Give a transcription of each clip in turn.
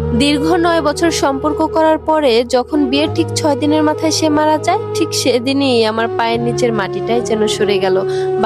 দীর্ঘ 9 বছর সম্পর্ক করার পরে যখন বিয়ের ঠিক 6 দিনের মাথায় সে মারা যায়, ঠিক সেদিনই আমার পায়ের নিচের মাটিটাই যেন সরে গেল।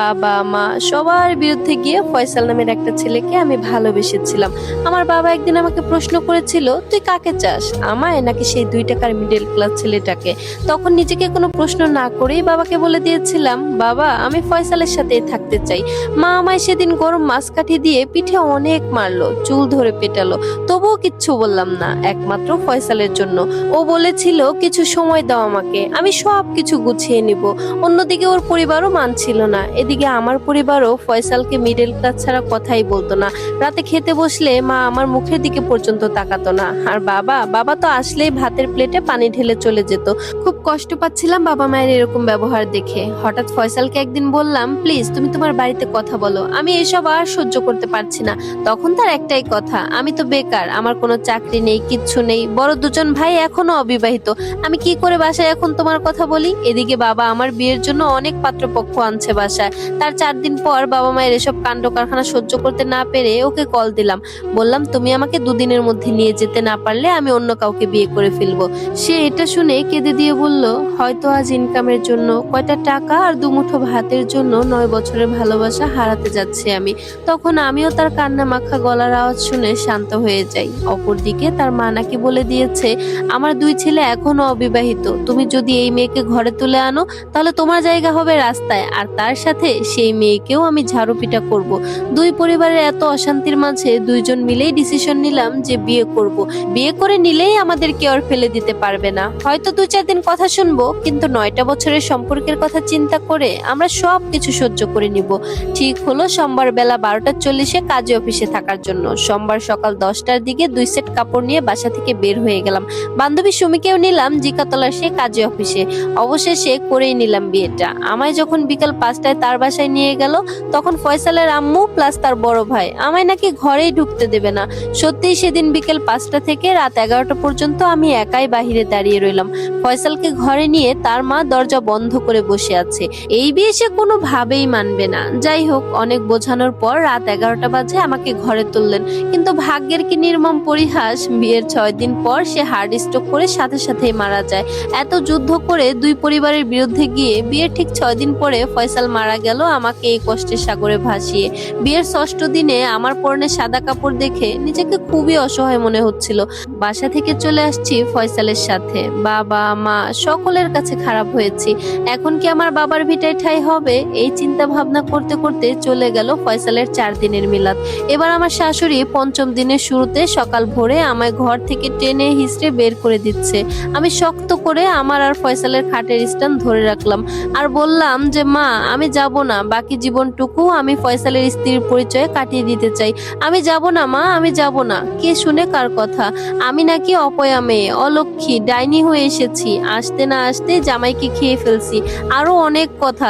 বাবা মা সবার বিরুদ্ধে গিয়ে ফয়সাল নামের একটা ছেলেকে আমি ভালোবেসেছিলাম। আমার বাবা একদিন আমাকে প্রশ্ন করেছিল, তুই কাকে চাস, আমায় নাকি সেই 2 টাকার মিডল ক্লাস ছেলেটাকে? তখন নিজেকে কোনো প্রশ্ন না করেই বাবাকে বলে দিয়েছিলাম, বাবা আমি ফয়সালের সাথেই থাকতে চাই। মা আমায় সেদিন গরম মাছকাঠি দিয়ে পিঠে অনেক মারলো, চুল ধরে পেটালো, তবুও কিচ্ছু বললাম না, একমাত্র ফয়সালের জন্য। ও বলেছিল কিছু সময় দাও আমাকে, আমি সব কিছু গুছিয়ে নিব। অন্যদিকে ওর পরিবারও মানছিল না, এদিকে আমার পরিবারও ফয়সালকে মিডল ক্লাস ছাড়া কথাই বলতো না। রাতে খেতে বসলে মা আমার মুখের দিকে পর্যন্ত তাকাতো না। আর বাবা বাবা তো আসলেই ভাতের প্লেটে পানি ঢেলে চলে যেত। খুব কষ্ট পাচ্ছিলাম বাবা মায়ের এরকম ব্যবহার দেখে। হঠাৎ ফয়সালকে একদিন বললাম, প্লিজ তুমি তোমার বাড়িতে কথা বলো, আমি এসব আর সহ্য করতে পারছি না। তখন তার একটাই কথা, আমি তো বেকার, আমার কোনো চাকরি নেই, কিচ্ছু নেই, বড় 2জন ভাই এখনো অবিবাহিত, আমি কি করে বাসায় এখন তোমার কথা বলি? এদিকে বাবা আমার বিয়ের জন্য অনেক পাত্রপক্ষ আনছে বাসায়। তার 4 দিন পর বাবা মায়ের এসব কাণ্ড কারখানা সহ্য করতে না পেরে ওকে কল দিলাম, বললাম তুমি আমাকে 2 দিনের মধ্যে নিয়ে যেতে না পারলে আমি অন্য কাউকে বিয়ে করে ফেলবো। সে এটা শুনে কেঁদে দিয়ে বলল, হয়তো আজ ইনকামের জন্য কয়টা টাকা আর 2 মুঠো ভাতের জন্য 9 বছরের ভালোবাসা হারাতে যাচ্ছি আমি। তখন আমিও তার কান্না মাখা গলার আওয়াজ শুনে শান্ত হয়ে যাই। অপরদিকে তার মা নাকি বলে দিয়েছে, আমার 2 ছেলে এখনো অবিবাহিত, তুমি যদি এই মেয়েকে ঘরে তুলে আনো তাহলে তোমার জায়গা হবে রাস্তায়, আর তার সাথে সেই মেয়েকেও আমি ঝাড়ু পিটা করব। 2 পরিবারের এত অশান্তির মাঝে 2 জন মিলেই ডিসিশন নিলাম যে বিয়ে করব। বিয়ে করে নিলেই আমাদের কেউ আর ফেলে দিতে পারবে না। হয়তো 2-4 দিন কথা শুনবো, কিন্তু 9টা বছরের সম্পর্কের কথা চিন্তা করে আমরা সব কিছু সহ্য করে নিব। ঠিক হলো সোমবার বেলা 12টা 40-এ কাজে অফিসে থাকার জন্য। সোমবার সকাল 10টার দিকে 2 সেট কাপড় নিয়ে বাসা থেকে বের হয়ে গেলাম। বান্ধবী সুমিকেও নিলাম জিকাতলার সে কাজে অফিসে। অবশেষে করেই নিলাম বিয়েটা। আমায় যখন বিকাল 5টায় তার বাসায় নিয়ে গেল, তখন ফয়সালের আম্মু প্লাস তার বড় ভাই আমায় নাকি ঘরেই ঢুকতে দেবে না। সত্যিই সেদিন বিকেল 5টা থেকে রাত 11টা পর্যন্ত আমি একাই বাহিরে দাঁড়িয়ে রইলাম। ফয়সালকে ঘরে নিয়ে তার মা দরজা বন্ধ করে বসে আছে। এই বিয়ে সে কোনোভাবেই মানবে না। যাই হোক, অনেক বোঝানোর পর রাত 11টা বাজে আমাকে ঘরে তুললেন। কিন্তু ভাগ্যের কি নির্মম পরিহাস, বিয়ের 6 দিন পর সে হার্ট স্ট্রোক করে সাথে সাথেই মারা যায়। এত যুদ্ধ করে 2 পরিবারের বিরুদ্ধে গিয়ে বিয়ের ঠিক 6 দিন পরে ফয়সাল মারা গেল আমাকে এই কষ্টের সাগরে ভাসিয়ে। বিয়ের 6ষ্ঠ দিনে আমার পরনে সাদা কাপড় দেখে নিজেকে খুবই অসহায় মনে হচ্ছিল। বাসা থেকে চলে আসছি ফয়সালের সাথে। বাবা মা সকলের কাছে খারাপ হয়েছি। এখন কি আমার বাবার ভিটায় ঠাঁই হবে? এই চিন্তা ভাবনা করতে করতে চলে গেল ফয়সালের 4 দিনের মিলাদ। এবার আমার শাশুড়ি 5ম দিনের শুরুতে সকাল ভোরে আমায় ঘর থেকে টেনে হিঁচড়ে বের করে দিচ্ছে। আমি শক্ত করে আমার আর ফয়সালের খাটের স্ট্যান্ড ধরে রাখলাম আর বললাম যে, মা আমি যাব না, বাকি জীবনটুকু আমি ফয়সালের স্ত্রীর পরিচয়ে কাটিয়ে দিতে চাই। আমি যাব না মা, আমি যাব না। কে শুনে কার কথা? আমি নাকি অপয়া মেয়ে, অলক্ষী, ডাইনি হয়ে এসেছি, আসতে না আসতে জামাইকে খেয়ে ফেলছি, আরো অনেক কথা।